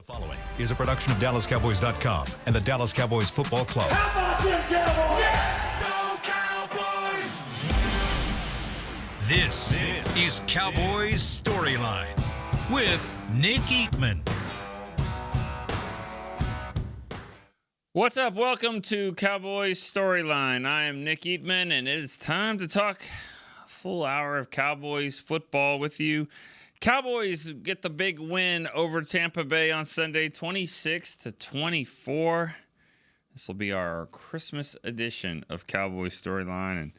Following is a production of DallasCowboys.com and the Dallas Cowboys Football Club. How about them Cowboys? Yeah! Go Cowboys! This is Cowboys StoryLine with Nick Eatman. What's up? Welcome to Cowboys StoryLine. I am Nick Eatman, and it is time to talk a full hour of Cowboys football with you. Cowboys get the big win over Tampa Bay on Sunday, 26-24. This will be our Christmas edition of Cowboys Storyline, and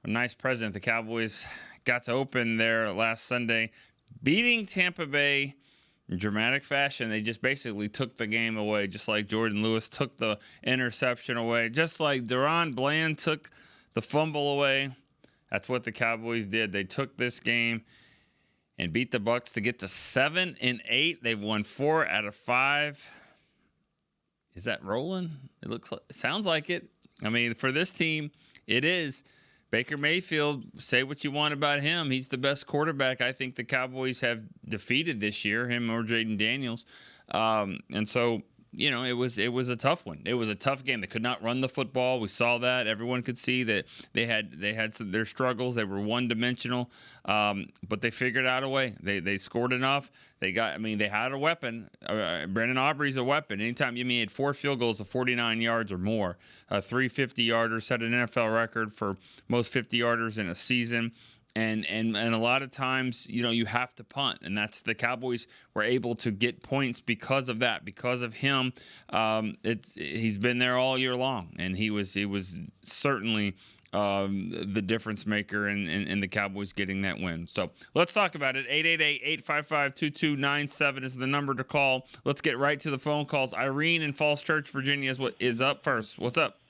a nice present. The Cowboys got to open there last Sunday, beating Tampa Bay in dramatic fashion. They just basically took the game away, just like Jordan Lewis took the interception away, just like Deron Bland took the fumble away. That's what the Cowboys did. They took this game and beat the Bucs to get to 7-8. They've won 4 out of 5. Is that rolling? It sounds like it. I mean, for this team, it is. Baker Mayfield, say what you want about him. He's the best quarterback I think the Cowboys have defeated this year, him or Jaden Daniels. And so, you know, it was a tough one. It was a tough game. They could not run the football. We saw that. Everyone could see that they had their struggles. They were one-dimensional, but they figured out a way. They scored enough. They had a weapon. Brandon Aubrey's a weapon. Anytime he had 4 field goals of 49 yards or more, 3 50-yarders, set an NFL record for most 50-yarders in a season. And a lot of times, you know, you have to punt, and that's the Cowboys were able to get points because of that, because of him. He's been there all year long, and he was certainly the difference maker in the Cowboys getting that win. So let's talk about it. 888-855-2297 is the number to call. Let's get right to the phone calls. Irene in Falls Church, Virginia is up first. What's up?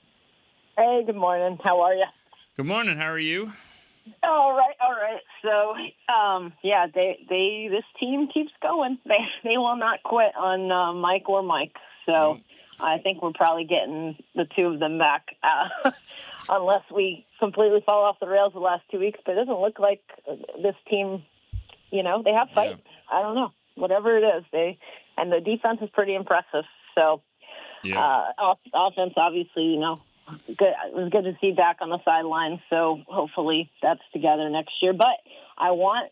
Hey, good morning. How are you? Good morning. How are you? All right. So, this team keeps going. They will not quit on Mike or Mike. So, I think we're probably getting the two of them back, unless we completely fall off the rails the last 2 weeks. But it doesn't look like this team, you know, they have fight. Yeah. I don't know. Whatever it is, and the defense is pretty impressive. So, offense, obviously, you know. Good. It was good to see back on the sideline, so hopefully that's together next year. But I want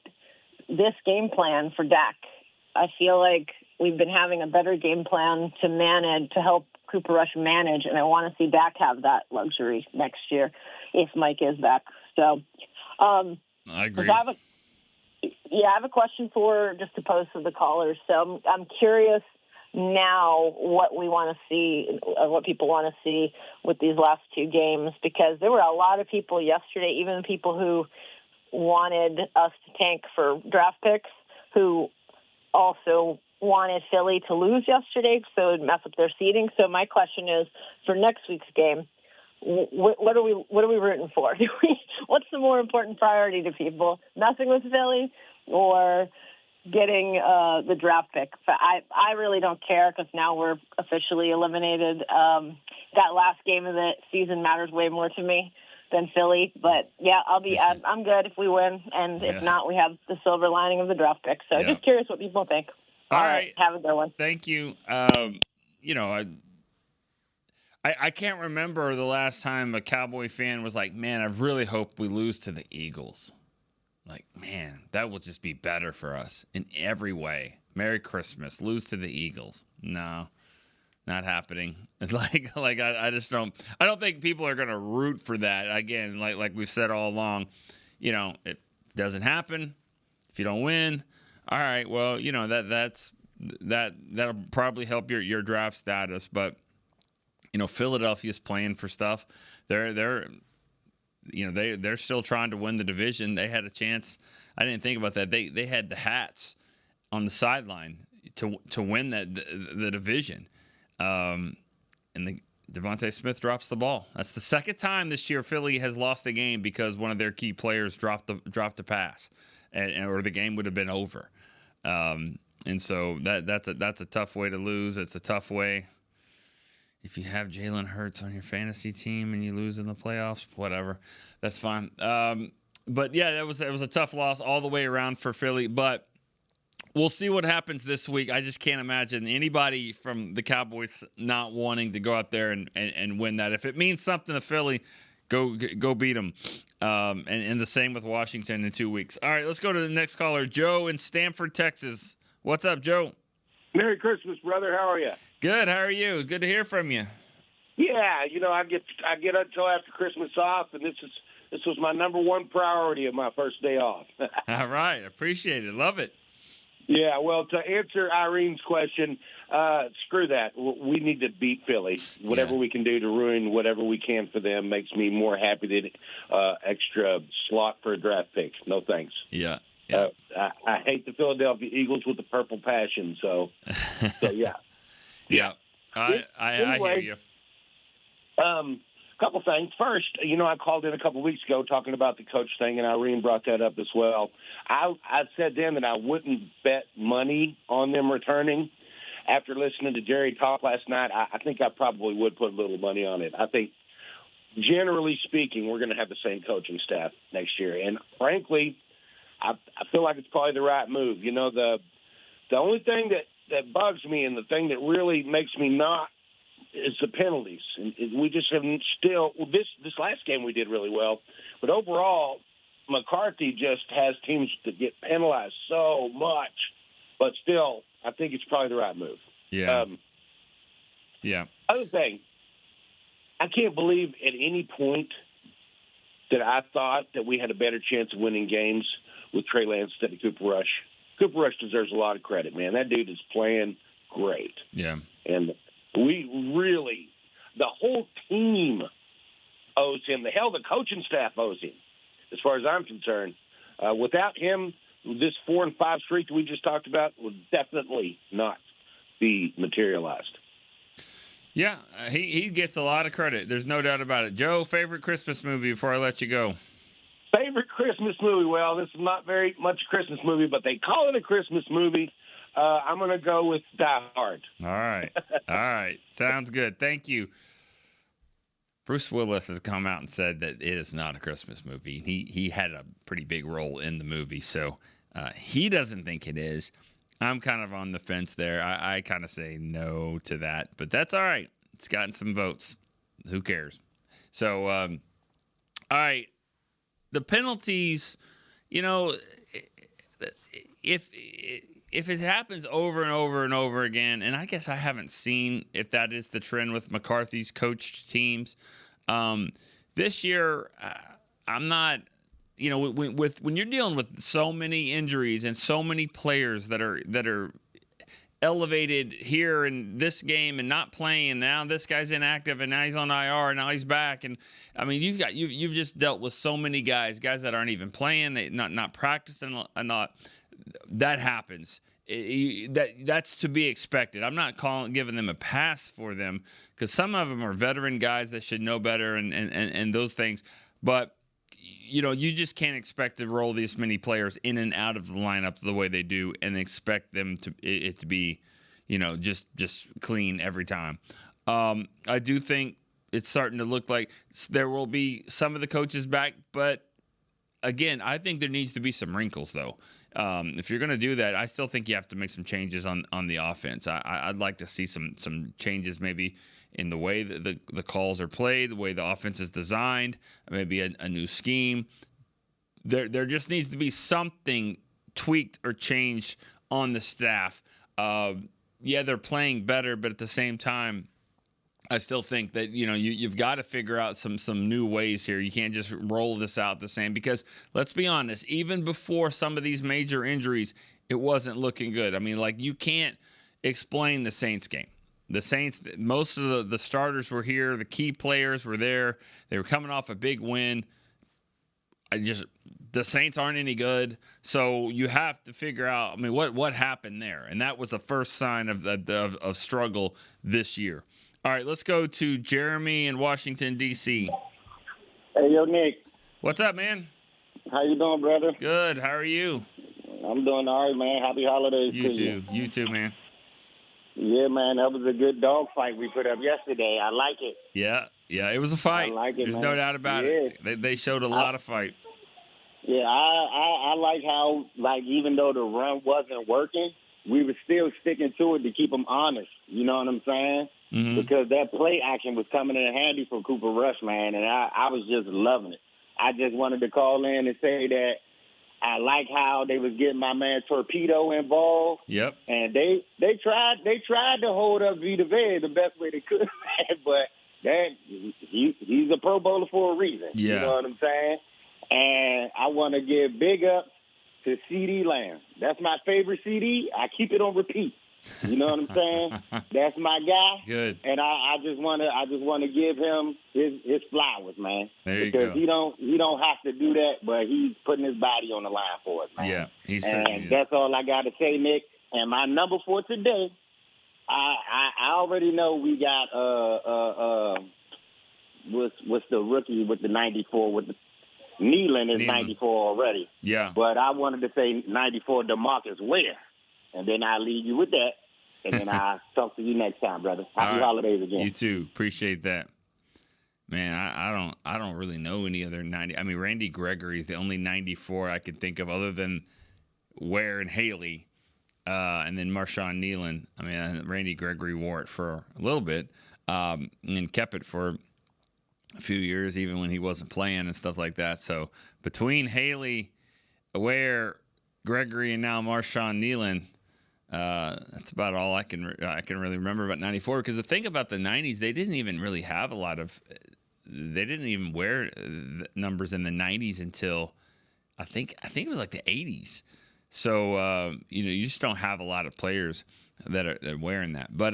this game plan for Dak. I feel like we've been having a better game plan to help Cooper Rush manage, and I want to see Dak have that luxury next year if Mike is back. So I agree. I have a question just to pose to the callers. So I'm curious now what we want to see, what people want to see with these last 2 games, because there were a lot of people yesterday, even people who wanted us to tank for draft picks, who also wanted Philly to lose yesterday so it would mess up their seeding. So my question is, for next week's game, what are we rooting for? What's the more important priority to people, messing with Philly or getting the draft pick? But I really don't care, because now we're officially eliminated. That last game of the season matters way more to me than Philly. But yeah, I'm good if we win, and if not, we have the silver lining of the draft pick. So just curious what people think. All right, have a good one. Thank you. You know, I can't remember the last time a Cowboy fan was like, "Man, I really hope we lose to the Eagles." Like, man, that will just be better for us in every way. Merry Christmas. Lose to the Eagles. No, not happening. I just don't. I don't think people are going to root for that. Again, like we've said all along, you know, it doesn't happen if you don't win. All right, well, you know that'll probably help your draft status. But you know, Philadelphia's playing for stuff. They're still trying to win the division. They had a chance. I didn't think about that. They had the hats on the sideline to win the division. And Devontae Smith drops the ball. That's the second time this year Philly has lost a game because one of their key players dropped a pass, or the game would have been over. And so that's a tough way to lose. It's a tough way. If you have Jalen Hurts on your fantasy team and you lose in the playoffs, whatever, that's fine. But yeah, that was a tough loss all the way around for Philly. But We'll see what happens this week. I just can't imagine anybody from the Cowboys not wanting to go out there and win that. If it means something to Philly, go beat them. And the same with Washington in 2 weeks. All right, let's go to the next caller, Joe in Stamford, Texas. What's up, Joe? Merry Christmas, brother. How are you? Good. How are you? Good to hear from you. Yeah, I get until after Christmas off, and this was my number one priority of my first day off. All right, appreciate it. Love it. Yeah, well, to answer Irene's question, screw that. We need to beat Philly. Whatever we can do to ruin whatever we can for them makes me more happy than extra slot for a draft pick. No thanks. Yeah. I hate the Philadelphia Eagles with the purple passion. So yeah. Yeah. I hear you. Couple things. First, I called in a couple weeks ago talking about the coach thing, and Irene brought that up as well. I said then that I wouldn't bet money on them returning. After listening to Jerry talk last night, I think I probably would put a little money on it. I think, generally speaking, we're going to have the same coaching staff next year. And frankly, I feel like it's probably the right move. The only thing that bugs me and the thing that really makes me not is the penalties. And we just haven't this last game we did really well. But overall, McCarthy just has teams that get penalized so much. But still, I think it's probably the right move. Yeah. Other thing, I can't believe at any point that I thought that we had a better chance of winning games with Trey Lance instead of Cooper Rush. Cooper Rush deserves a lot of credit, man. That dude is playing great. Yeah. And we really, the whole team owes him. The coaching staff owes him, as far as I'm concerned. Without him, this 4-5 streak that we just talked about would definitely not be materialized. Yeah, he gets a lot of credit. There's no doubt about it. Joe, favorite Christmas movie before I let you go? Favorite Christmas movie? Well, this is not very much a Christmas movie, but they call it a Christmas movie. I'm going to go with Die Hard. All right. Sounds good. Thank you. Bruce Willis has come out and said that it is not a Christmas movie. He had a pretty big role in the movie, so he doesn't think it is. I'm kind of on the fence there. I kind of say no to that, but that's all right. It's gotten some votes. Who cares? So, all right. The penalties, if it happens over and over and over again, and I guess I haven't seen if that is the trend with McCarthy's coached teams. This year, I'm not, when you're dealing with so many injuries and so many players that are elevated here in this game and not playing, and now this guy's inactive and now he's on IR and now he's back, and I mean you've just dealt with so many guys that aren't even playing, not practicing, and not. That happens. That's to be expected. I'm not giving them a pass for them because some of them are veteran guys that should know better and those things. But you just can't expect to roll these many players in and out of the lineup the way they do and expect them to be, just clean every time. I do think it's starting to look like there will be some of the coaches back, but again, I think there needs to be some wrinkles though. If you're going to do that, I still think you have to make some changes on the offense. I'd like to see some changes maybe in the way that the calls are played, the way the offense is designed, maybe a new scheme. There just needs to be something tweaked or changed on the staff. They're playing better, but at the same time, I still think that you've got to figure out some new ways here. You can't just roll this out the same because let's be honest, even before some of these major injuries, it wasn't looking good. I mean, you can't explain the Saints game. The Saints, most of the starters were here, the key players were there. They were coming off a big win. The Saints aren't any good, so you have to figure out. I mean, what happened there? And that was the first sign of struggle this year. All right, let's go to Jeremy in Washington, D.C. Hey, yo, Nick. What's up, man? How you doing, brother? Good. How are you? I'm doing all right, man. Happy holidays to you. You too, man. Yeah, man, that was a good dog fight we put up yesterday. I like it. Yeah, it was a fight. I like it, There's man. no doubt about it. They showed a lot of fight. Yeah, I like how, like, even though the run wasn't working, we were still sticking to it to keep them honest. You know what I'm saying? Mm-hmm. Because that play action was coming in handy for Cooper Rush, man, and I was just loving it. I just wanted to call in and say that I like how they was getting my man Torpedo involved. Yep. And they tried to hold up Vita Vea the best way they could, man, but that he's a Pro Bowler for a reason. Yeah. You know what I'm saying? And I want to give big ups to CD Lamb. That's my favorite CD. I keep it on repeat. You know what I'm saying? That's my guy. Good. And I just want to give him his flowers, man. There you because go. he don't have to do that, but he's putting his body on the line for us, man. Yeah, he certainly is. And that's all I got to say, Nick. And my number for today, I already know we got what's the rookie with the 94 with the Nealon is 94 already. Yeah. But I wanted to say 94 DeMarcus Ware. And then I'll leave you with that. And then I'll talk to you next time, brother. Happy holidays again. You too. Appreciate that. Man, I don't really know any other 90. I mean, Randy Gregory is the only 94 I can think of other than Ware and Haley. And then Marshawn Nealon. I mean, Randy Gregory wore it for a little bit and kept it for a few years, even when he wasn't playing and stuff like that. So between Haley, Ware, Gregory, and now Marshawn Nealon, that's about all I can really remember about 94. Because the thing about the 90s, they didn't even really have a lot of – they didn't even wear numbers in the 90s until I think it was like the 80s. So, you just don't have a lot of players that are wearing that. But,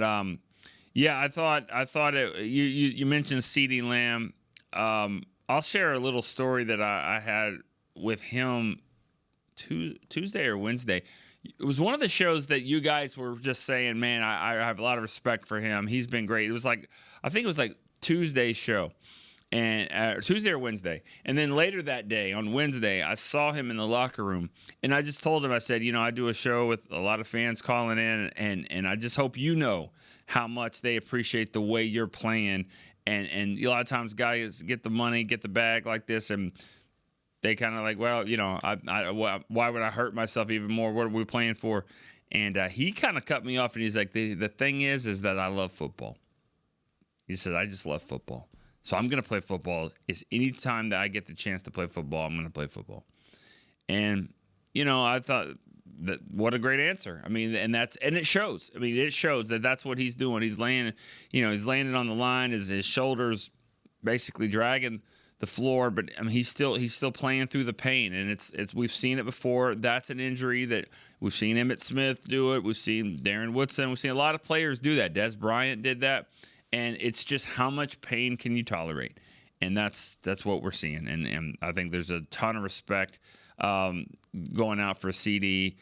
yeah, I thought you mentioned CeeDee Lamb. I'll share a little story that I had with him Tuesday or Wednesday. It was one of the shows that you guys were just saying, man, I have a lot of respect for him. He's been great. It was like, I think it was like Tuesday's show, and Tuesday or Wednesday. And then later that day, on Wednesday, I saw him in the locker room, and I just told him, I said, I do a show with a lot of fans calling in, and I just hope you know how much they appreciate the way you're playing. And a lot of times guys get the money, get the bag like this, and they kind of like, well, why would I hurt myself even more? What are we playing for? And he kind of cut me off, and he's like, the thing is that I love football. He said, I just love football. So I'm going to play football. It's any time that I get the chance to play football, I'm going to play football. And, I thought that what a great answer. I mean, and it shows. I mean, it shows that that's what he's doing. He's laying, he's landing on the line, his shoulders basically dragging the floor, but I mean, he's still playing through the pain, and it's we've seen it before. That's an injury that we've seen Emmitt Smith do it. We've seen Darren Woodson. We've seen a lot of players do that. Des Bryant did that, and it's just how much pain can you tolerate, and that's what we're seeing. And I think there's a ton of respect going out for CD.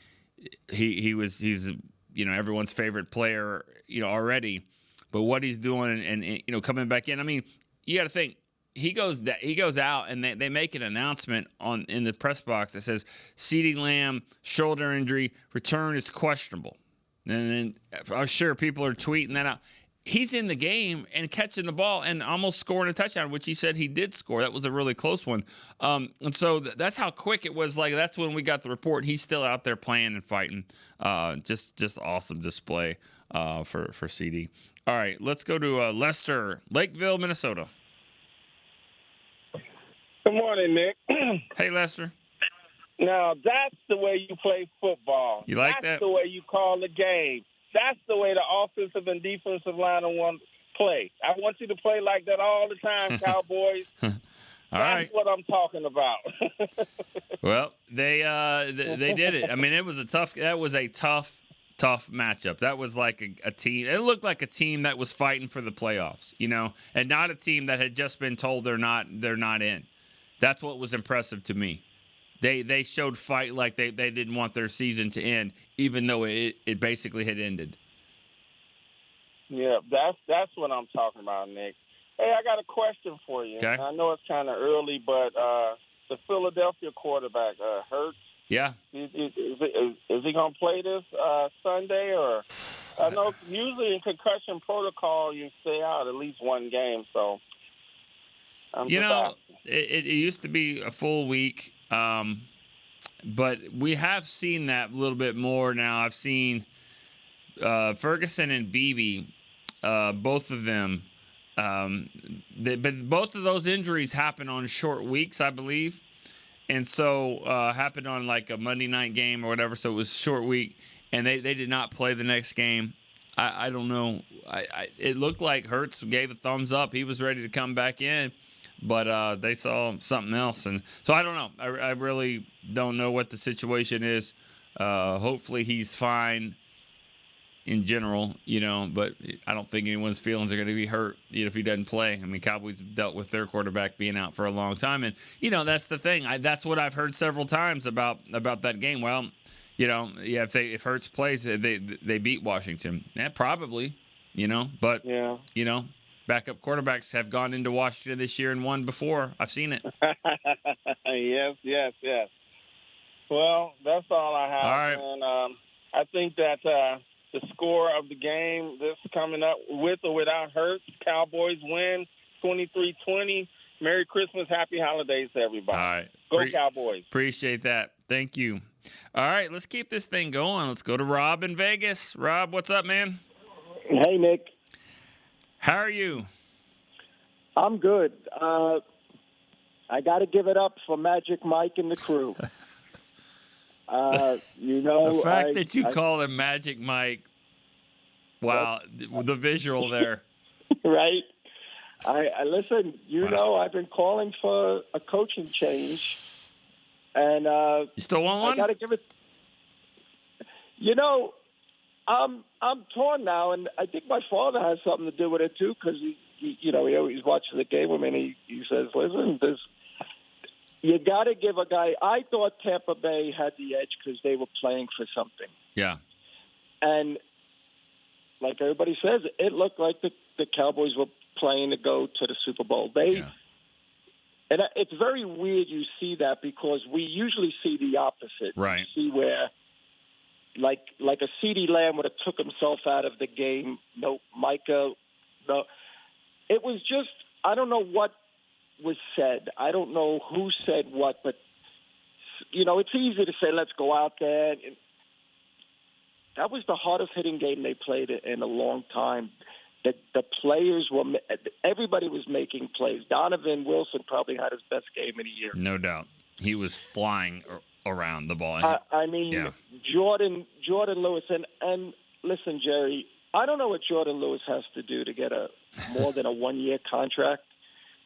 He's everyone's favorite player already, but what he's doing and coming back in. I mean, you got to think. He goes out and they make an announcement in the press box that says CeeDee Lamb shoulder injury, return is questionable. And then I'm sure people are tweeting that out. He's in the game and catching the ball and almost scoring a touchdown, which he said he did score. That was a really close one. And so that's how quick it was. Like, that's when we got the report. He's still out there playing and fighting. Just awesome display for CD. All right, let's go to Lester, Lakeville, Minnesota. Good morning, Nick. Hey, Lester. Now, that's the way you play football. You like that's that? That's the way you call the game. That's the way the offensive and defensive line want to play. I want you to play like that all the time, Cowboys. All That's what I'm talking about. Well, they did it. I mean, that was a tough matchup. That was like a team. It looked like a team that was fighting for the playoffs, and not a team that had just been told they're not in. That's what was impressive to me. They showed fight like they didn't want their season to end, even though it basically had ended. Yeah, that's what I'm talking about, Nick. Hey, I got a question for you. Okay. I know it's kind of early, but the Philadelphia quarterback, Hurts. Yeah. Is he going to play this Sunday? Or I know usually in concussion protocol you stay out at least one game, so. It used to be a full week. But we have seen that a little bit more now. I've seen Ferguson and Beebe, both of them. But both of those injuries happen on short weeks, I believe. And so happened on like a Monday night game or whatever. So it was a short week. And they did not play the next game. I don't know. It looked like Hurts gave a thumbs up. He was ready to come back in. But they saw something else. And so I don't know. I really don't know what the situation is. Hopefully he's fine in general, but I don't think anyone's feelings are going to be hurt if he doesn't play. I mean, Cowboys dealt with their quarterback being out for a long time. And, that's the thing. That's what I've heard several times about that game. Well, if Hurts plays, they beat Washington. Yeah, probably, but, backup quarterbacks have gone into Washington this year and won before. I've seen it. Yes. Well, that's all I have. All right. And I think that the score of the game, this coming up with or without Hurts, Cowboys win 23-20. Merry Christmas, happy holidays to everybody. All right. Go Cowboys. Appreciate that. Thank you. All right, let's keep this thing going. Let's go to Rob in Vegas. Rob, what's up, man? Hey, Nick. How are you? I'm good. I got to give it up for Magic Mike and the crew. The fact that you call him Magic Mike, wow, the visual there. Right? I listen, I've been calling for a coaching change. And you still want one? I got to give it. I'm torn now, and I think my father has something to do with it too, because he always watches the game with me, and he says, "Listen, you got to give a guy." I thought Tampa Bay had the edge because they were playing for something. Yeah. And like everybody says, it looked like the Cowboys were playing to go to the Super Bowl. And it's very weird you see that, because we usually see the opposite. Right. You see where, like a CeeDee Lamb would have took himself out of the game. No, Micah. No. It was just, I don't know what was said. I don't know who said what, but, it's easy to say, let's go out there. That was the hardest hitting game they played in a long time. The players everybody was making plays. Donovan Wilson probably had his best game in a year. No doubt. He was flying around the ball. Jordan Lewis. And listen, Jerry, I don't know what Jordan Lewis has to do to get more than a 1-year contract.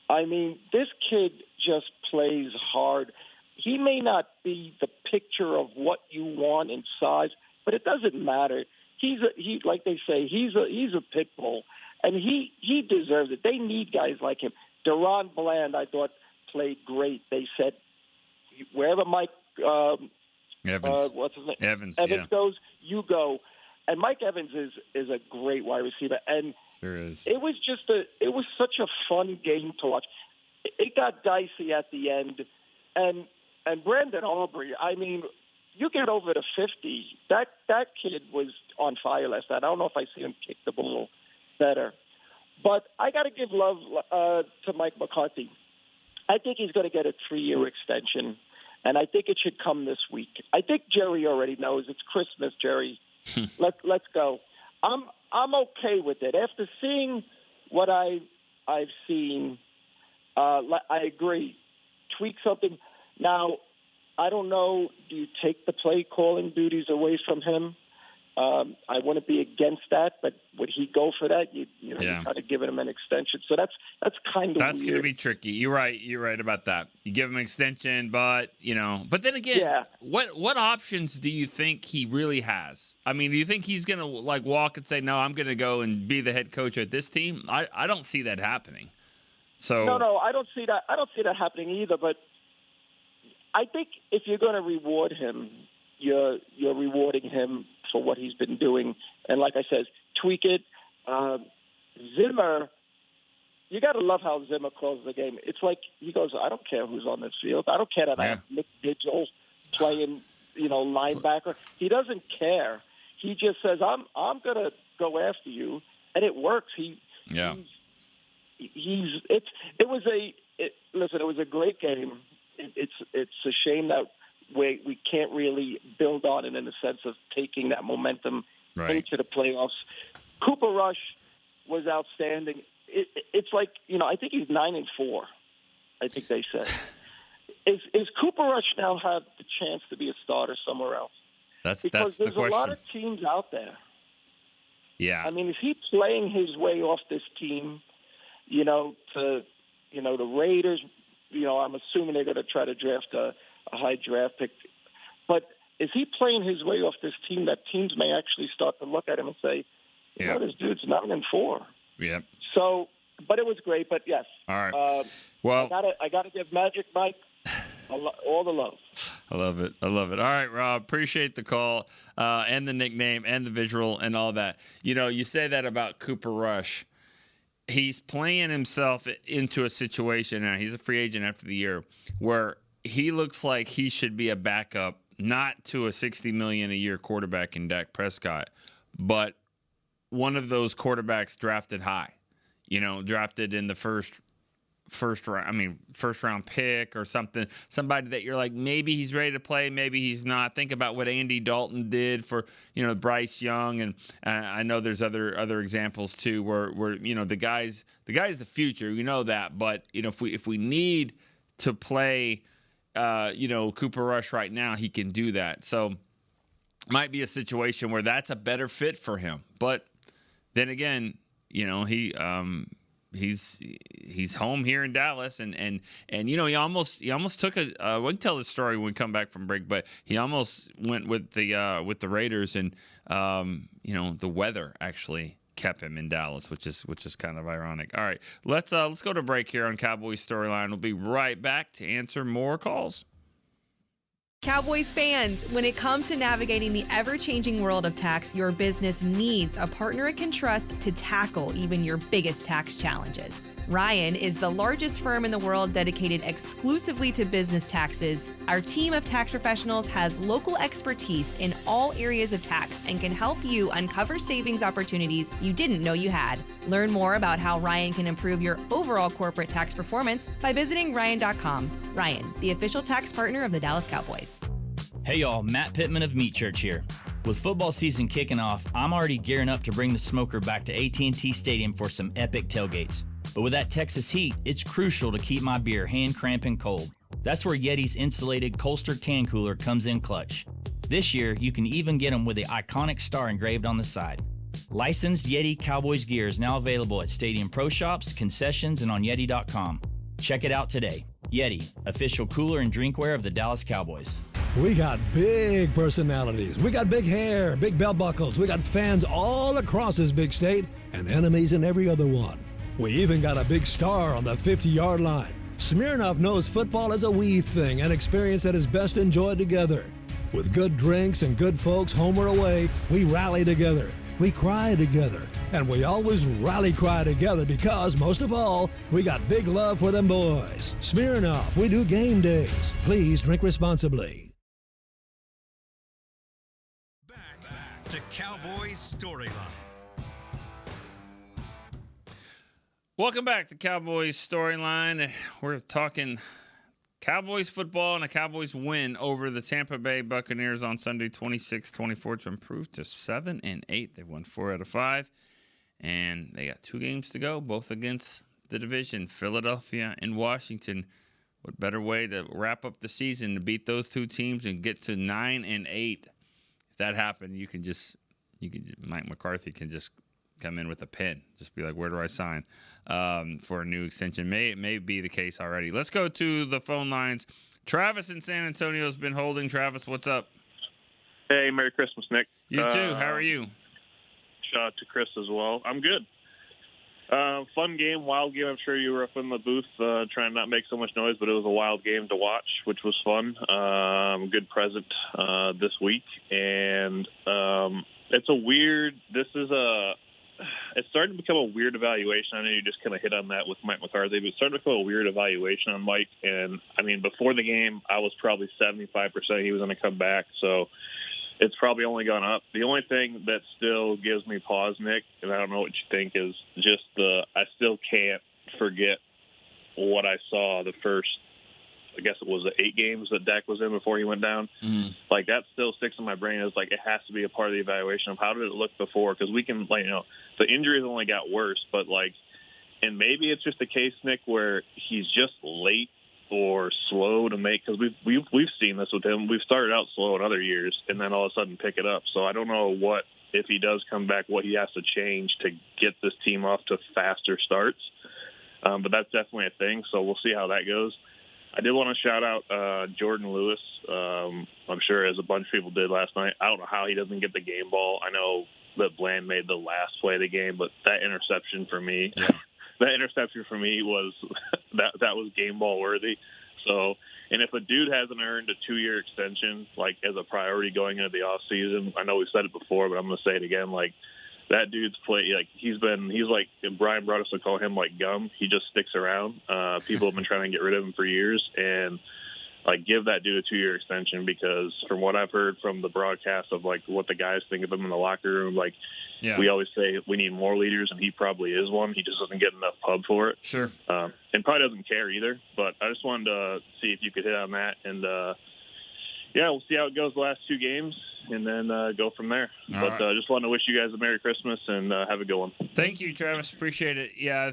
I mean, this kid just plays hard. He may not be the picture of what you want in size, but it doesn't matter. He like they say, he's a pit bull, and he deserves it. They need guys like him. Deron Bland, I thought, played great. They said wherever Mike Evans, what's his name? Evans goes, you go. And Mike Evans is a great wide receiver, and sure is. It was such a fun game to watch. It got dicey at the end, and Brandon Aubrey, I mean, you get over to 50. That kid was on fire last night. I don't know if I see him kick the ball better. But I got to give love to Mike McCarthy. I think he's going to get a 3-year extension, and I think it should come this week. I think Jerry already knows. It's Christmas, Jerry. Let's go. I'm okay with it. After seeing what I've seen, I agree. Tweak something. Now, I don't know, do you take the play calling duties away from him? I wouldn't be against that, but would he go for that? You're kind of giving him an extension. So that's kind of That's weird. going to be tricky. You're right about that. You give him an extension, but then again, what options do you think he really has? I mean, do you think he's going to walk and say, "No, I'm going to go and be the head coach at this team"? I don't see that happening. So No, I don't see that. I don't see that happening either, but I think if you're going to reward him, you're rewarding him for what he's been doing. And like I said, tweak it. Zimmer, you got to love how Zimmer closes the game. It's like he goes, I don't care who's on this field. I don't care that I have Nick Vigil playing, linebacker. He doesn't care. He just says, I'm going to go after you, and it works. It was a great game. it's a shame that we can't really build on it in the sense of taking that momentum into the playoffs. Cooper Rush was outstanding. It's like, I think he's 9-4. I think they said. Is Cooper Rush now have the chance to be a starter somewhere else? That's because the there's question. A lot of teams out there. Yeah. I mean, is he playing his way off this team? To the Raiders. I'm assuming they're going to try to draft a high draft pick. But is he playing his way off this team that teams may actually start to look at him and say, this dude's 9-4. Yep. So, but it was great. But yes. All right. Well, I got to give Magic Mike all the love. I love it. All right, Rob, appreciate the call and the nickname and the visual and all that. You say that about Cooper Rush. He's playing himself into a situation now. He's a free agent after the year where he looks like he should be a backup, not to a $60 million a year quarterback in Dak Prescott, but one of those quarterbacks drafted high, drafted in the first round pick or something, somebody that you're like, maybe he's ready to play, maybe he's not. Think about what Andy Dalton did for, Bryce Young. And I know there's other examples too, where the guy's the future, that, but if we need to play, Cooper Rush right now, he can do that. So might be a situation where that's a better fit for him. But then again, he's home here in Dallas, and he almost took we can tell the story when we come back from break, but he almost went with the Raiders, and the weather actually kept him in Dallas, which is kind of ironic. All right, let's go to break here on Cowboys Storyline. We'll be right back to answer more calls. Cowboys fans, when it comes to navigating the ever-changing world of tax, your business needs a partner it can trust to tackle even your biggest tax challenges. Ryan is the largest firm in the world dedicated exclusively to business taxes. Our team of tax professionals has local expertise in all areas of tax and can help you uncover savings opportunities you didn't know you had. Learn more about how Ryan can improve your overall corporate tax performance by visiting Ryan.com. Ryan, the official tax partner of the Dallas Cowboys. Hey y'all, Matt Pittman of Meat Church here. With football season kicking off, I'm already gearing up to bring the smoker back to AT&T Stadium for some epic tailgates. But with that Texas heat, it's crucial to keep my beer hand cramping cold. That's where Yeti's insulated Colster can cooler comes in clutch. This year, you can even get them with the iconic star engraved on the side. Licensed Yeti Cowboys gear is now available at Stadium Pro Shops, concessions, and on Yeti.com. Check it out today. Yeti, official cooler and drinkware of the Dallas Cowboys. We got big personalities. We got big hair, big belt buckles. We got fans all across this big state and enemies in every other one. We even got a big star on the 50-yard line. Smirnoff knows football is a we thing, an experience that is best enjoyed together. With good drinks and good folks home or away, we rally together. We cry together. And we always rally cry together because, most of all, we got big love for them boys. Smirnoff, we do game days. Please drink responsibly. Back to Cowboys Storyline. Welcome back to Cowboys Storyline. We're talking Cowboys football and a Cowboys win over the Tampa Bay Buccaneers on Sunday, 26-24, to improve to 7-8. They've won 4 out of 5, and they got 2 games to go, both against the division, Philadelphia and Washington. What better way to wrap up the season to beat those 2 teams and get to 9-8? If that happened, Mike McCarthy can just come in with a pen, just be like, where do I sign for a new extension? May be the case already. Let's go to the phone lines. Travis in San Antonio has been holding. Travis, what's up? Hey, Merry Christmas, Nick. You too. How are you? Shout out to Chris as well. I'm good. Fun game, wild game. I'm sure you were up in the booth trying not to make so much noise, but it was a wild game to watch, which was fun. Good present this week. And it's starting to become a weird evaluation. I know you just kind of hit on that with Mike McCarthy, but it's starting to become a weird evaluation on Mike. And, I mean, before the game, I was probably 75% he was going to come back. So it's probably only gone up. The only thing that still gives me pause, Nick, and I don't know what you think, is just I still can't forget what I saw the first I guess it was the 8 games that Dak was in before he went down. Like, that still sticks in my brain as, like, it has to be a part of the evaluation of how did it look before, because we can, like, the injuries only got worse, but, like, and maybe it's just a case, Nick, where he's just late or slow to make, because we've seen this with him. We've started out slow in other years and then all of a sudden pick it up. So I don't know what, if he does come back, what he has to change to get this team off to faster starts. But that's definitely a thing. So we'll see how that goes. I did want to shout out Jordan Lewis. I'm sure as a bunch of people did last night. I don't know how he doesn't get the game ball. I know that Bland made the last play of the game, but that interception for me, was that was game ball worthy. So, and if a dude hasn't earned a 2-year extension, like as a priority going into the off season, I know we've said it before, but I'm going to say it again. Like, that dude's play, like he's like, Brian brought us to call him like gum. He just sticks around. People have been trying to get rid of him for years, and like give that dude a 2-year extension, because from what I've heard from the broadcast of like what the guys think of him in the locker room, like we always say we need more leaders, and he probably is one. He just doesn't get enough pub for it. Sure. And probably doesn't care either. But I just wanted to see if you could hit on that, and we'll see how it goes the last 2 games, and then go from there. All but right. just wanted to wish you guys a Merry Christmas and have a good one. Thank you, Travis. Appreciate it. Yeah,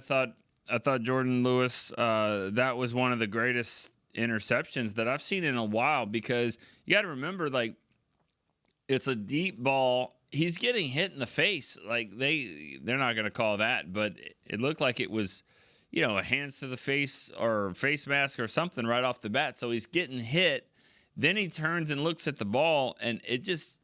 I thought Jordan Lewis, that was one of the greatest interceptions that I've seen in a while, because you got to remember, like, it's a deep ball. He's getting hit in the face. Like, they're not going to call that, but it looked like it was, a hands to the face or face mask or something right off the bat. So he's getting hit. Then he turns and looks at the ball, and he just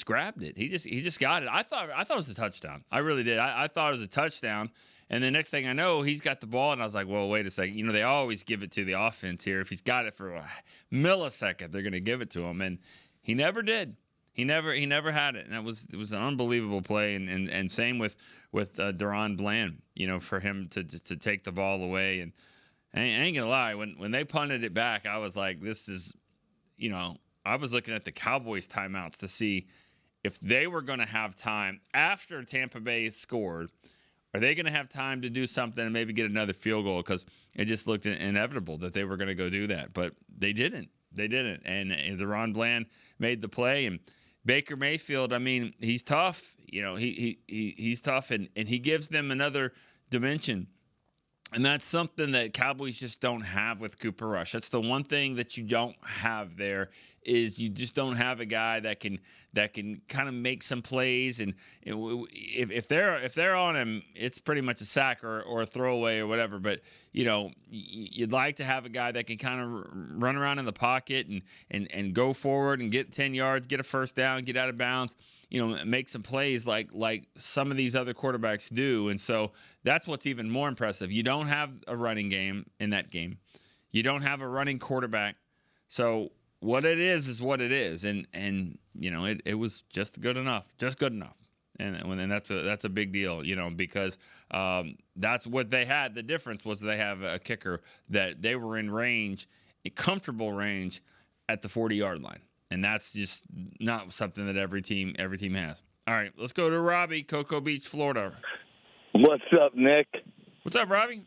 grabbed it. He just got it. I thought it was a touchdown. I really did. I thought it was a touchdown. And the next thing I know, he's got the ball, and I was like, well, wait a second. They always give it to the offense here. If he's got it for a millisecond, they're going to give it to him. And he never did. He never had it. And it was an unbelievable play. And same with Deron Bland, for him to take the ball away. And I ain't going to lie, when they punted it back, I was like, this is, I was looking at the Cowboys timeouts to see if they were going to have time after Tampa Bay scored. Are they going to have time to do something and maybe get another field goal? Because it just looked inevitable that they were going to go do that. But they didn't. And Deron Bland made the play. And Baker Mayfield, I mean, he's tough. He's tough, and he gives them another dimension. And that's something that Cowboys just don't have with Cooper Rush. That's the one thing that you don't have there, is you just don't have a guy that can kind of make some plays. And if they're on him, it's pretty much a sack or a throwaway or whatever. But you'd like to have a guy that can kind of run around in the pocket and go forward and get 10 yards, get a first down, get out of bounds. Make some plays like some of these other quarterbacks do. And so that's what's even more impressive. You don't have a running game in that game. You don't have a running quarterback. So what it is what it is. And it was just good enough. And that's a big deal, because that's what they had. The difference was they have a kicker that they were in range, a comfortable range at the 40-yard line. And that's just not something that every team has. All right, let's go to Robbie, Cocoa Beach, Florida. What's up, Nick? What's up, Robbie?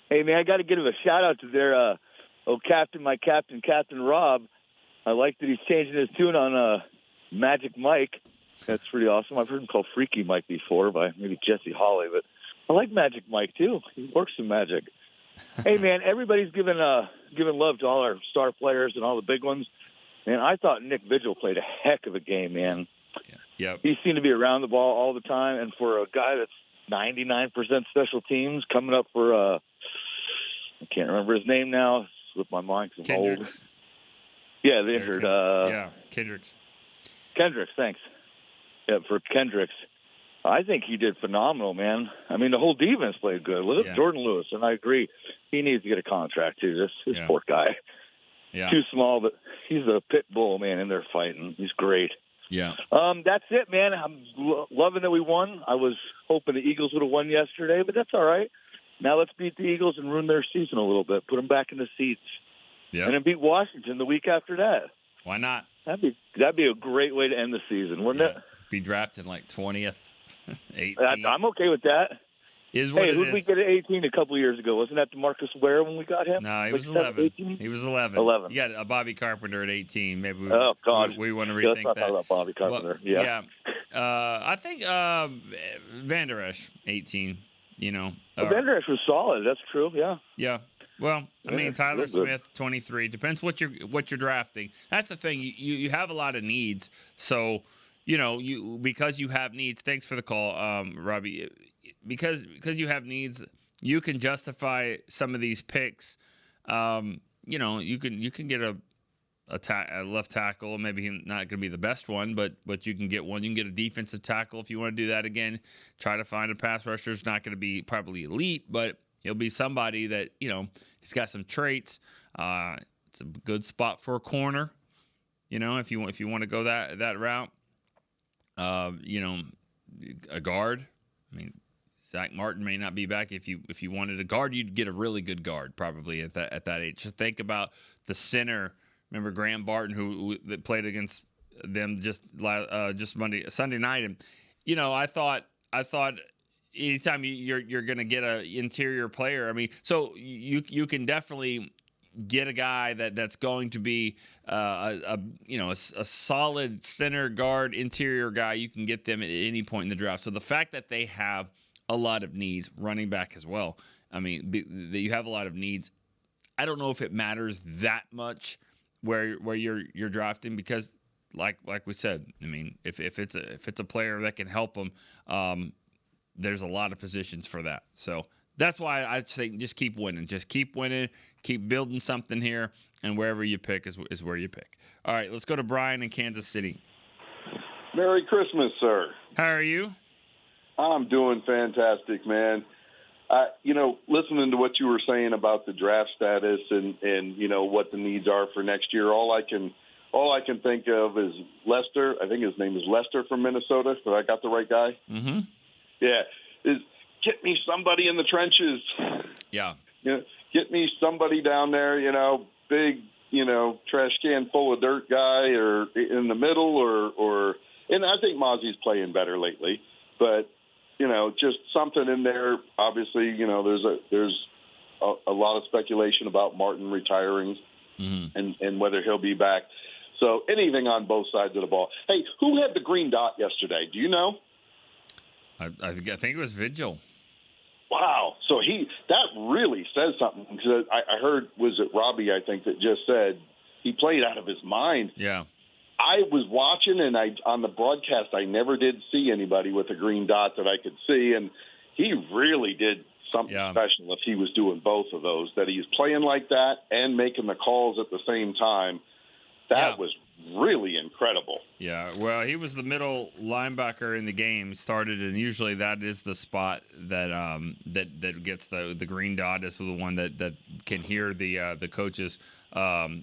Hey, man, I got to give a shout-out to their my captain, Rob. I like that he's changing his tune on Magic Mike. That's pretty awesome. I've heard him called Freaky Mike before by maybe Jesse Holley, but I like Magic Mike, too. He works some magic. Hey, man, everybody's giving love to all our star players and all the big ones. And I thought Nick Vigil played a heck of a game, man. Yep. He seemed to be around the ball all the time. And for a guy that's 99% special teams coming up for, I can't remember his name now. It's with my mind because I'm old. Yeah, the injured. Kendricks. Kendricks, thanks. Yeah, for Kendricks. I think he did phenomenal, man. I mean, the whole defense played good. Look at Jordan Lewis, and I agree. He needs to get a contract, too. This poor guy. Yeah. Too small, but he's a pit bull, man, and they're fighting. He's great. Yeah. That's it, man. I'm loving that we won. I was hoping the Eagles would have won yesterday, but that's all right. Now let's beat the Eagles and ruin their season a little bit. Put them back in the seats. Yeah. And then beat Washington the week after that. Why not? That'd be a great way to end the season, wouldn't it? Be drafted like 20th, 18th. I'm okay with that. Is what Hey, it who did we is. get at 18 a couple of years ago? Wasn't that DeMarcus Ware when we got him? No, he Like was 11. 18? He was 11. 11. You got a Bobby Carpenter at 18. Maybe Oh, God. we want to Yeah, let's rethink not that. talk about Bobby Carpenter. Well, yeah. I think Van Der Esch, 18. Van Der Esch was solid. That's true. Yeah. Yeah. Well, I mean, Tyler real good. Smith, 23. Depends what you're drafting. That's the thing. You have a lot of needs. So, because you have needs. Thanks for the call, Robbie. Because you have needs, you can justify some of these picks. You can get a left tackle. Maybe he's not going to be the best one, but you can get one. You can get a defensive tackle if you want to do that again. Try to find a pass rusher. It's not going to be probably elite, but he'll be somebody that he's got some traits. It's a good spot for a corner. If you want to go that route. A guard. I mean, Zach Martin may not be back. If you wanted a guard, you'd get a really good guard probably at that age. Just think about the center. Remember Graham Barton who that played against them just Sunday night, and I thought anytime you're going to get an interior player, I mean, so you can definitely get a guy that's going to be a solid center guard interior guy. You can get them at any point in the draft. So the fact that they have a lot of needs, running back as well. I mean, that you have a lot of needs. I don't know if it matters that much where you're drafting, because like we said, I mean, if it's a player that can help them, there's a lot of positions for that. So that's why I say just keep winning. Just keep winning. Keep building something here, and wherever you pick is where you pick. All right, let's go to Brian in Kansas City. Merry Christmas, sir. How are you? I'm doing fantastic, man. Listening to what you were saying about the draft status and what the needs are for next year, all I can think of is Lester. I think his name is Lester from Minnesota. If I got the right guy. Mm-hmm. Yeah, is get me somebody in the trenches. Yeah. Get me somebody down there. Big, trash can full of dirt guy, or in the middle, or. And I think Mozzie's playing better lately, but. Just something in there. Obviously, there's a lot of speculation about Martin retiring and whether he'll be back. So anything on both sides of the ball. Hey, who had the green dot yesterday? Do you know? I think it was Vigil. Wow. So that really says something, because I heard, was it Robbie, I think, that just said he played out of his mind. Yeah. I was watching, and on the broadcast, I never did see anybody with a green dot that I could see, and he really did something special if he was doing both of those, that he's playing like that and making the calls at the same time. That was really incredible. Yeah, well, he was the middle linebacker in the game, started, and usually that is the spot that that gets the green dot, is the one that can hear the coaches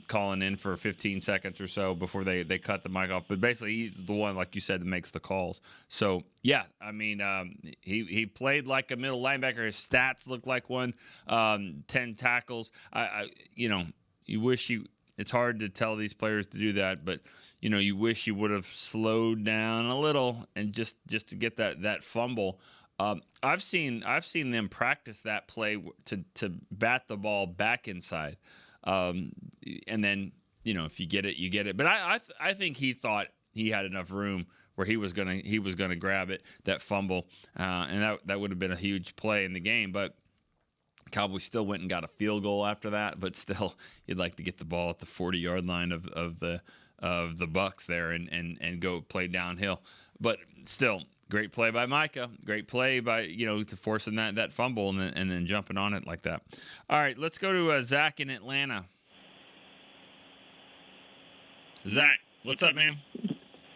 calling in for 15 seconds or so before they cut the mic off. But basically, he's the one, like you said, that makes the calls. So, yeah, I mean, he played like a middle linebacker. His stats look like one, 10 tackles. You wish it's hard to tell these players to do that, but, you wish you would have slowed down a little and just to get that fumble. I've seen them practice that play to bat the ball back inside. And then, if you get it, you get it. But I think he thought he had enough room where he was gonna grab it, that fumble, and that would have been a huge play in the game. But Cowboys still went and got a field goal after that. But still, you'd like to get the ball at the 40-yard line of the Bucks there and go play downhill. But still, great play by Micah. Great play by to forcing that fumble and then jumping on it like that. All right, let's go to Zach in Atlanta. Zach, what's up, man?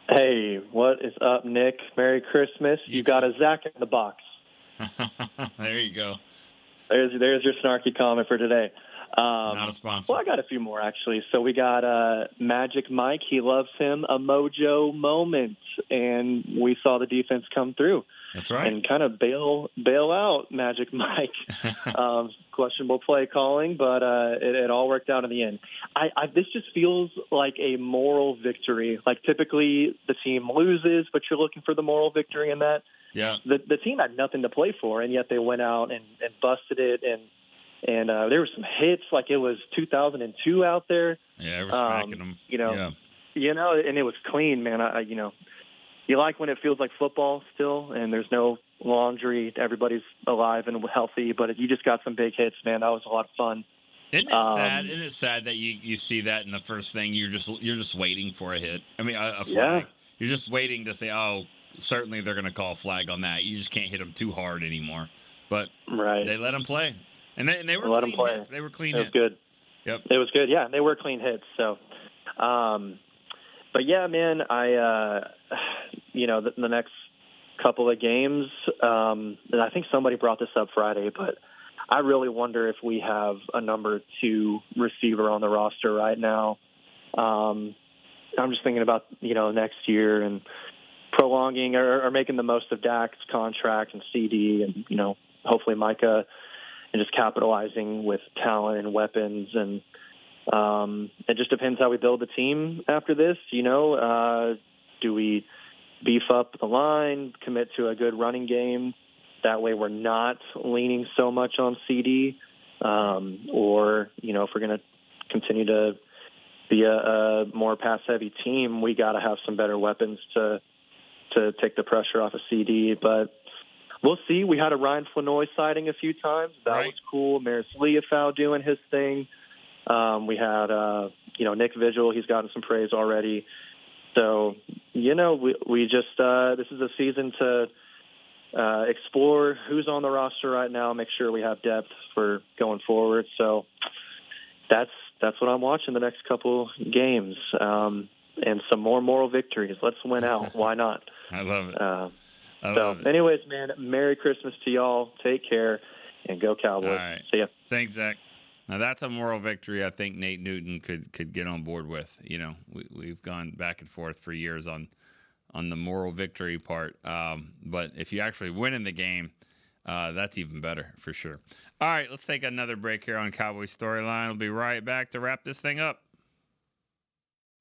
Hey, what is up, Nick? Merry Christmas. You got a Zach in the box. There you go. There's your snarky comment for today. Not a sponsor. Well, I got a few more, actually. So we got Magic Mike. He loves him. A mojo moment. And we saw the defense come through. That's right. And kind of bail out Magic Mike. Questionable play calling, but it all worked out in the end. This just feels like a moral victory. Like typically the team loses, but you're looking for the moral victory in that. Yeah. The team had nothing to play for, and yet they went out and busted it. And there were some hits, like it was 2002 out there. Yeah, they were smacking them. And it was clean, man. You like when it feels like football still, and there's no laundry. Everybody's alive and healthy, but you just got some big hits, man. That was a lot of fun. Isn't it sad? Isn't it sad that you see that in the first thing? You're just waiting for a hit. I mean, a flag. Yeah. You're just waiting to say, oh, certainly they're going to call a flag on that. You just can't hit them too hard anymore. But they let them play, and they were clean hits. They were clean hits. It was good. Yep. It was good. Yeah, they were clean hits. So, but yeah, man, the next couple of games, and I think somebody brought this up Friday, but I really wonder if we have a number 2 receiver on the roster right now. I'm just thinking about, next year and prolonging or making the most of Dak's contract and CD and, hopefully Micah, and just capitalizing with talent and weapons. And it just depends how we build the team after this. Do we beef up the line, commit to a good running game? That way we're not leaning so much on CD. Or, if we're going to continue to be a more pass-heavy team, we got to have some better weapons to take the pressure off of CD. But we'll see. We had a Ryan Flanoy sighting a few times. That was cool. Maris Leofau doing his thing. We had, Nick Vigil. He's gotten some praise already. So, we just this is a season to explore who's on the roster right now, make sure we have depth for going forward. So that's what I'm watching the next couple games, and some more moral victories. Let's win out. Why not? I love it. Love it. Anyways, man, Merry Christmas to y'all. Take care, and go Cowboys. All right. See ya. Thanks, Zach. Now, that's a moral victory I think Nate Newton could get on board with. We've gone back and forth for years on the moral victory part. But if you actually win in the game, that's even better for sure. All right, let's take another break here on Cowboys Storyline. We'll be right back to wrap this thing up.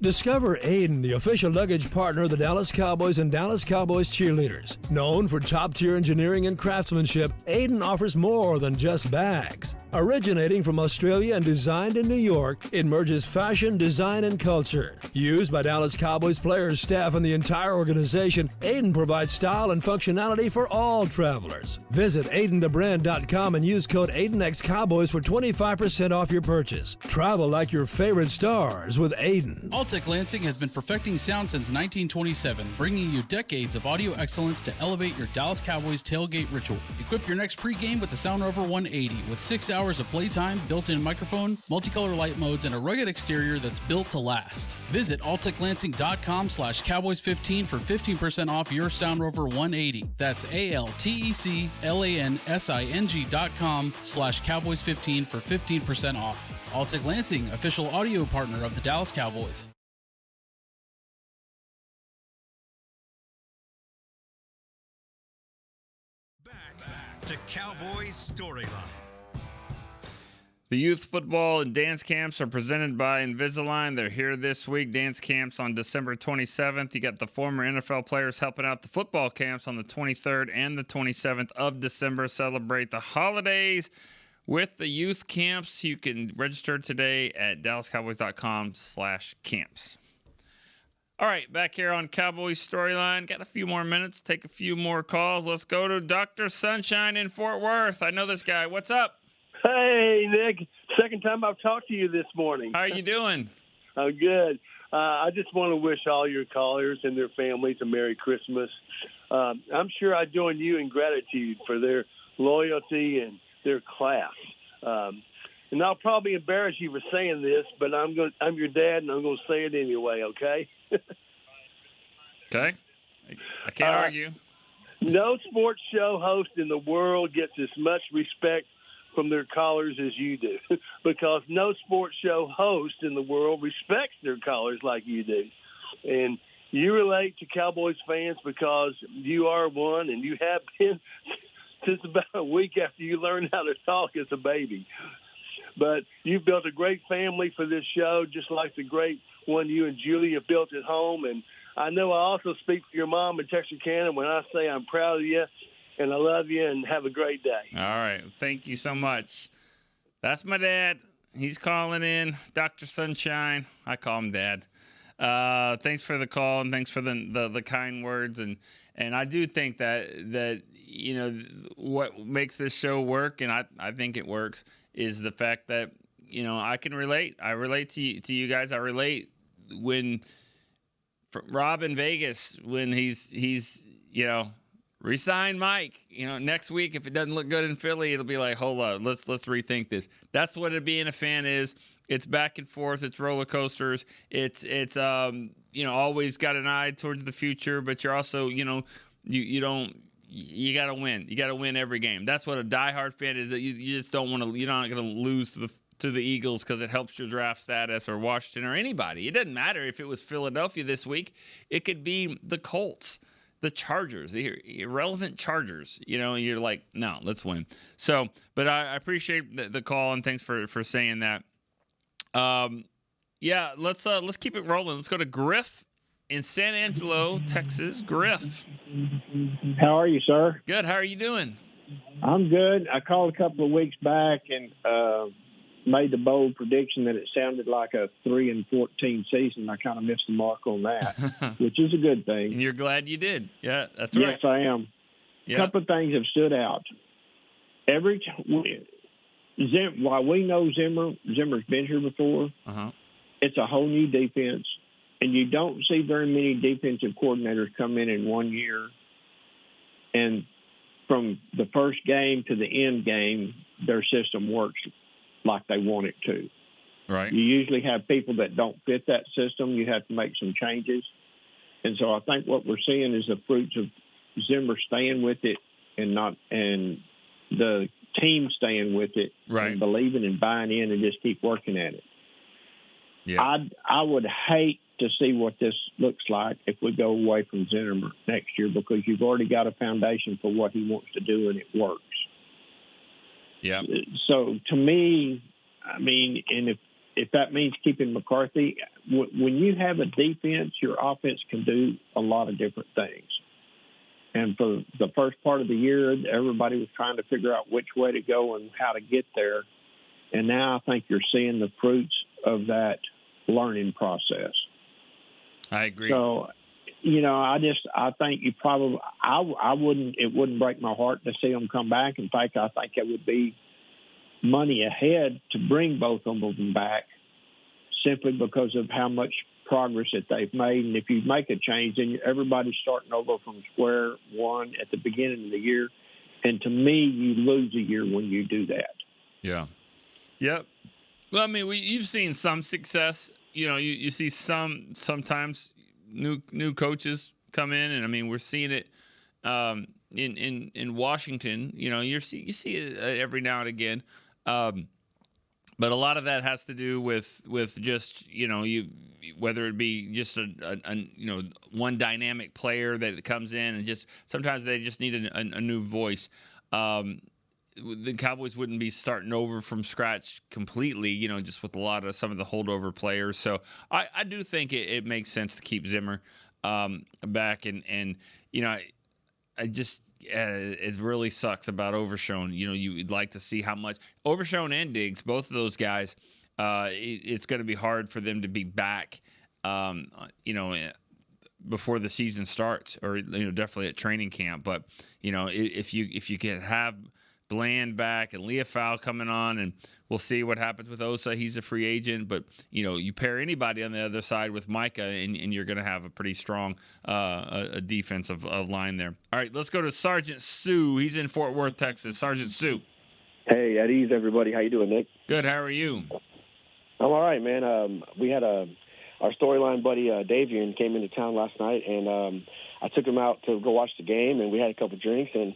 Discover Aiden, the official luggage partner of the Dallas Cowboys and Dallas Cowboys cheerleaders. Known for top-tier engineering and craftsmanship, Aiden offers more than just bags. Originating from Australia and designed in New York, it merges fashion, design, and culture. Used by Dallas Cowboys players, staff, and the entire organization, Aiden provides style and functionality for all travelers. Visit AidenTheBrand.com and use code AidenXCowboys for 25% off your purchase. Travel like your favorite stars with Aiden. Altec Lansing has been perfecting sound since 1927, bringing you decades of audio excellence to elevate your Dallas Cowboys tailgate ritual. Equip your next pregame with the Sound Rover 180 with 6 hours of playtime, built-in microphone, multicolor light modes, and a rugged exterior that's built to last. Visit AltecLansing.com/Cowboys15 for 15% off your Sound Rover 180. That's AltecLansing.com/Cowboys15 for 15% off. Altec Lansing, official audio partner of the Dallas Cowboys. Back to Cowboys Storyline. The youth football and dance camps are presented by Invisalign. They're here this week. Dance camps on December 27th. You got the former NFL players helping out the football camps on the 23rd and the 27th of December. Celebrate the holidays with the youth camps. You can register today at DallasCowboys.com/camps. All right, back here on Cowboys Storyline. Got a few more minutes. Take a few more calls. Let's go to Dr. Sunshine in Fort Worth. I know this guy. What's up? Hey, Nick. Second time I've talked to you this morning. How are you doing? I'm good. I just want to wish all your callers and their families a Merry Christmas. I'm sure I join you in gratitude for their loyalty and their class. And I'll probably embarrass you for saying this, but I'm your dad, and I'm going to say it anyway, okay? Okay. I can't argue. No sports show host in the world gets as much respect from their callers as you do, because no sports show host in the world respects their callers like you do. And you relate to Cowboys fans because you are one, and you have been since about a week after you learned how to talk as a baby. But you've built a great family for this show, just like the great one you and Julie have built at home. And I know I also speak for your mom in Texarkana when I say I'm proud of you, and I love you, and have a great day. All right. Thank you so much. That's my dad. He's calling in. Dr. Sunshine. I call him Dad. Thanks for the call, and thanks for the kind words. And I do think that you know, what makes this show work, and I think it works, is the fact that, you know, I can relate. I relate to you guys. I relate when Rob in Vegas, when he's you know, resign Mike. You know, next week if it doesn't look good in Philly, it'll be like, hold on, let's rethink this. That's what being a fan is. It's back and forth. It's roller coasters. It's you know, always got an eye towards the future, but you're also, you know, you got to win. You got to win every game. That's what a diehard fan is. That you just don't want to. You're not going to lose to the Eagles because it helps your draft status, or Washington, or anybody. It doesn't matter if it was Philadelphia this week. It could be the Colts, the Chargers, the irrelevant Chargers. You know, you're like, no, let's win. So, but I appreciate the call, and thanks for saying that. Yeah, let's keep it rolling. Let's go to Griff in San Angelo, Texas. Griff. How are you, sir? Good. How are you doing? I'm good. I called a couple of weeks back and made the bold prediction that it sounded like a 3-14 season. I kind of missed the mark on that, which is a good thing. And you're glad you did. Yeah, that's right. Yes, I am. Yeah. A couple of things have stood out. While we know Zimmer's been here before, it's a whole new defense, and you don't see very many defensive coordinators come in 1 year, and from the first game to the end game, their system works like they want it to. Right. You usually have people that don't fit that system. You have to make some changes. And so I think what we're seeing is the fruits of Zimmer staying with it and the team staying with it, right, and believing and buying in and just keep working at it. Yeah. I would hate to see what this looks like if we go away from Zimmer next year, because you've already got a foundation for what he wants to do, and it works. Yeah. So to me, I mean, and if that means keeping McCarthy, when you have a defense, your offense can do a lot of different things. And for the first part of the year, everybody was trying to figure out which way to go and how to get there. And now I think you're seeing the fruits of that learning process. I agree. So, you know, I think you probably, it wouldn't break my heart to see them come back. In fact, I think it would be money ahead to bring both of them back, simply because of how much progress that they've made. And if you make a change, then everybody's starting over from square one at the beginning of the year. And to me, you lose a year when you do that. Yeah. Yep. Well, I mean, you've seen some success. You know, you see sometimes new coaches come in, and I mean, we're seeing it in Washington. You know, you see it every now and again. But a lot of that has to do with just, you know, whether it be just a you know, one dynamic player that comes in, and just sometimes they just need a new voice. The Cowboys wouldn't be starting over from scratch completely, you know, just with some of the holdover players. So I do think it makes sense to keep Zimmer back, and you know, I just it really sucks about Overshown. You know, you'd like to see how much Overshown and Diggs, both of those guys. It's going to be hard for them to be back. You know, before the season starts, or, you know, definitely at training camp. But, you know, if you can have Bland back and Leofau coming on, and we'll see what happens with Osa. He's a free agent, but, you know, you pair anybody on the other side with Micah, and you're going to have a pretty strong a defensive line there. All right, let's go to Sergeant Sue. He's in Fort Worth, Texas. Sergeant Sue. Hey, at ease, everybody. How you doing, Nick? Good. How are you? I'm all right, man. We had our StoryLine buddy Davian came into town last night, and I took him out to go watch the game, and we had a couple drinks, and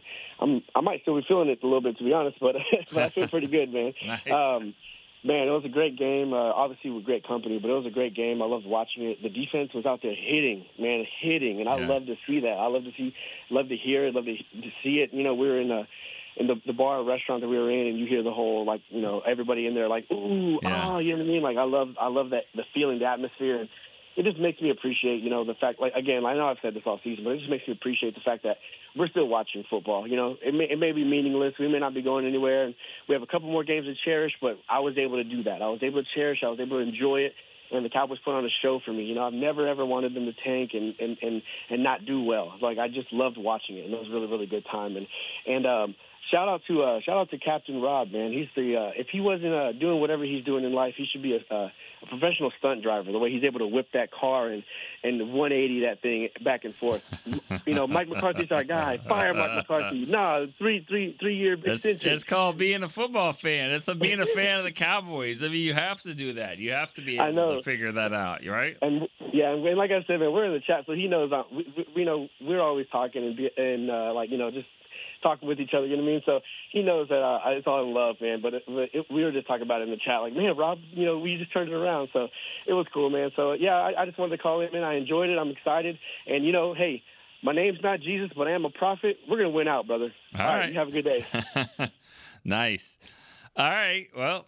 I might still be feeling it a little bit, to be honest, but but I feel pretty good, man. Nice. Man, it was a great game. Obviously, with great company, but it was a great game. I loved watching it. The defense was out there hitting, and I love to see that. I love to hear it, love to see it. You know, we were in the bar or restaurant that we were in, and you hear the whole, like, you know, everybody in there like, ooh, oh, you know what I mean? Like, I love that, the feeling, the atmosphere, and it just makes me appreciate, you know, the fact, like, again, I know I've said this all season, but it just makes me appreciate the fact that we're still watching football. You know, it may be meaningless. We may not be going anywhere, and we have a couple more games to cherish, but I was able to do that. I was able to cherish. I was able to enjoy it, and the Cowboys put on a show for me. You know, I've never, ever wanted them to tank and not do well. Like, I just loved watching it, and it was a really, really good time. And shout out to Captain Rob, man. He's if he wasn't doing whatever he's doing in life, he should be a professional stunt driver. The way he's able to whip that car and 180 that thing back and forth. You know, Mike McCarthy's our guy. Fire Mike McCarthy. No, three-year extension. It's called being a football fan. It's being a fan of the Cowboys. I mean, you have to do that. You have to be able to figure that out, right? And and like I said, man, we're in the chat, so he knows. We know we're always talking and like, you know, just talking with each other, you know what I mean? So he knows that it's all in love, man. But we were just talking about it in the chat, like, man, Rob, you know, we just turned it around. So it was cool, man. So, yeah, I just wanted to call in, man. I enjoyed it. I'm excited. And, you know, hey, my name's not Jesus, but I am a prophet. We're going to win out, brother. All right. You have a good day. Nice. All right. Well,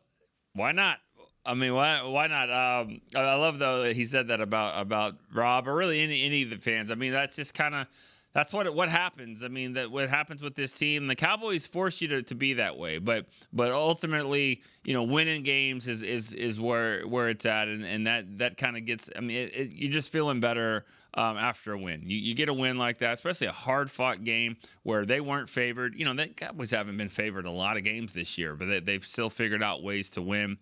why not? I mean, why not? I love, though, that he said that about Rob, or really any of the fans. I mean, that's just kind of – that's what happens. I mean, that what happens with this team. The Cowboys force you to be that way, but ultimately, you know, winning games is where it's at, and that kind of gets. I mean, you're just feeling better after a win. You get a win like that, especially a hard-fought game where they weren't favored. You know, the Cowboys haven't been favored a lot of games this year, but they've still figured out ways to win.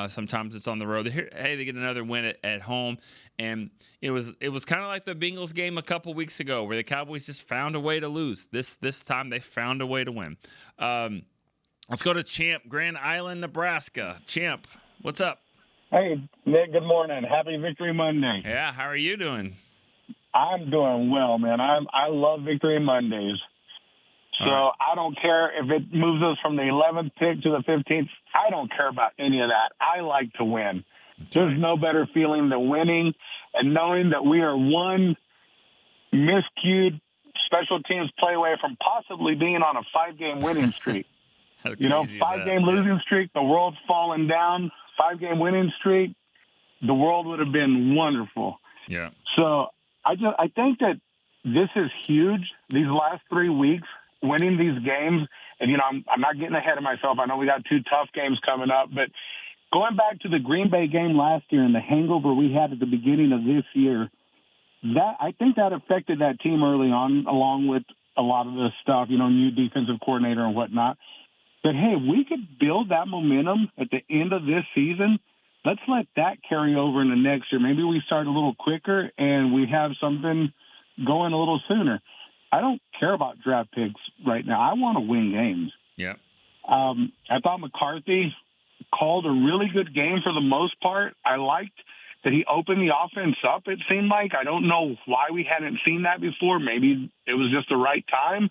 Sometimes it's on the road. They get another win at home. And it was kind of like the Bengals game a couple weeks ago, where the Cowboys just found a way to lose. This time they found a way to win. Let's go to Champ, Grand Island, Nebraska. Champ, what's up? Hey, Nick, good morning. Happy Victory Monday. Yeah, how are you doing? I'm doing well, man. I love Victory Mondays. So I don't care if it moves us from the 11th pick to the 15th. I don't care about any of that. I like to win. There's no better feeling than winning and knowing that we are one miscued special teams play away from possibly being on a 5-game winning streak. You know, 5-game losing streak, the world's fallen down. 5-game winning streak, the world would have been wonderful. Yeah. So I think that this is huge. These last 3 weeks, winning these games, and, you know, I'm not getting ahead of myself. I know we got 2 tough games coming up, but going back to the Green Bay game last year and the hangover we had at the beginning of this year, I think that affected that team early on, along with a lot of the stuff, you know, new defensive coordinator and whatnot. But, hey, we could build that momentum at the end of this season. Let's let that carry over into next year. Maybe we start a little quicker and we have something going a little sooner. I don't care about draft picks right now. I want to win games. Yeah. I thought McCarthy called a really good game for the most part. I liked that he opened the offense up, it seemed like. I don't know why we hadn't seen that before. Maybe it was just the right time.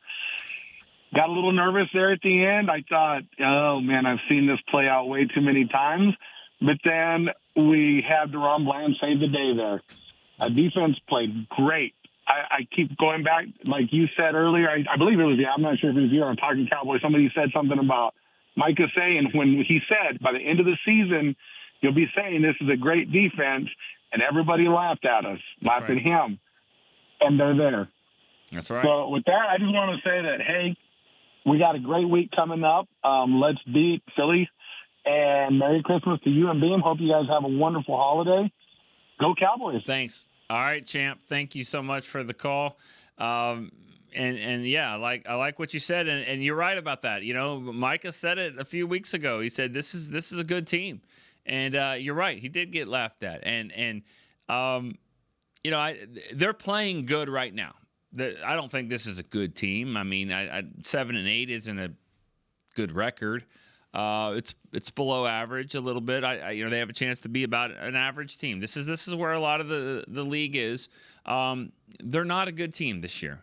Got a little nervous there at the end. I thought, oh, man, I've seen this play out way too many times. But then we had Deron Bland save the day there. Defense played great. I keep going back, like you said earlier. I believe it was you. I'm not sure if it was you on Talking Cowboys. Somebody said something about Micah saying when he said by the end of the season, you'll be saying this is a great defense, and everybody laughed at us, laughed at him, and they're there. That's right. So with that, I just want to say that, hey, we got a great week coming up. Let's beat Philly, and Merry Christmas to you and Beam. Hope you guys have a wonderful holiday. Go Cowboys. Thanks. All right, Champ. Thank you so much for the call. And yeah, I like what you said, and you're right about that. You know, Micah said it a few weeks ago. He said this is a good team, and you're right. He did get laughed at, and you know, they're playing good right now. I don't think this is a good team. I mean, 7-8 isn't a good record. It's below average a little bit. They have a chance to be about an average team. This is where a lot of the league is. They're not a good team this year.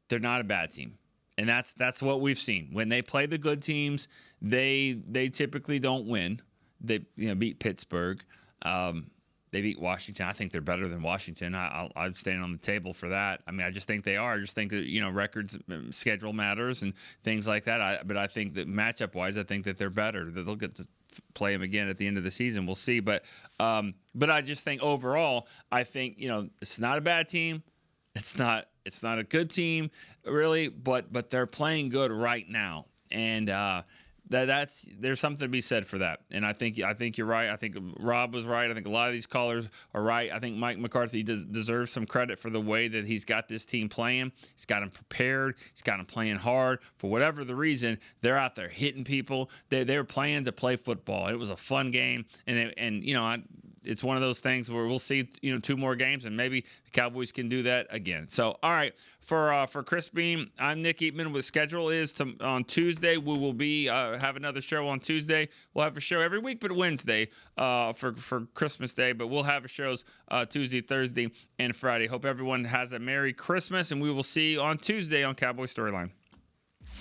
They're not a bad team. And that's what we've seen. When they play the good teams, they typically don't win. They beat Pittsburgh. They beat Washington. I think they're better than Washington. I'm standing on the table for that. I mean, I just think they are. I just think that records, schedule matters and things like that. But I think that matchup wise, I think that they're better. They'll get to play them again at the end of the season. We'll see. But I just think overall, I think it's not a bad team. It's not a good team really, but they're playing good right now, and there's something to be said for that. And I think you're right. I think Rob was right. I think a lot of these callers are right. I think Mike McCarthy deserves some credit for the way that he's got this team playing. He's got them prepared. He's got them playing hard. For whatever the reason, they're out there hitting people. They're playing to play football. It was a fun game, it's one of those things where we'll see, 2 more games, and maybe the Cowboys can do that again. So, all right, for Chris Beam, I'm Nick Eatman. What schedule is on Tuesday. We will be have another show on Tuesday. We'll have a show every week, but Wednesday for Christmas Day. But we'll have shows Tuesday, Thursday, and Friday. Hope everyone has a Merry Christmas, and we will see you on Tuesday on Cowboy Storyline.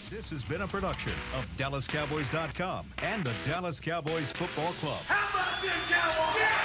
This has been a production of DallasCowboys.com and the Dallas Cowboys Football Club. How about this, Cowboys? Yeah!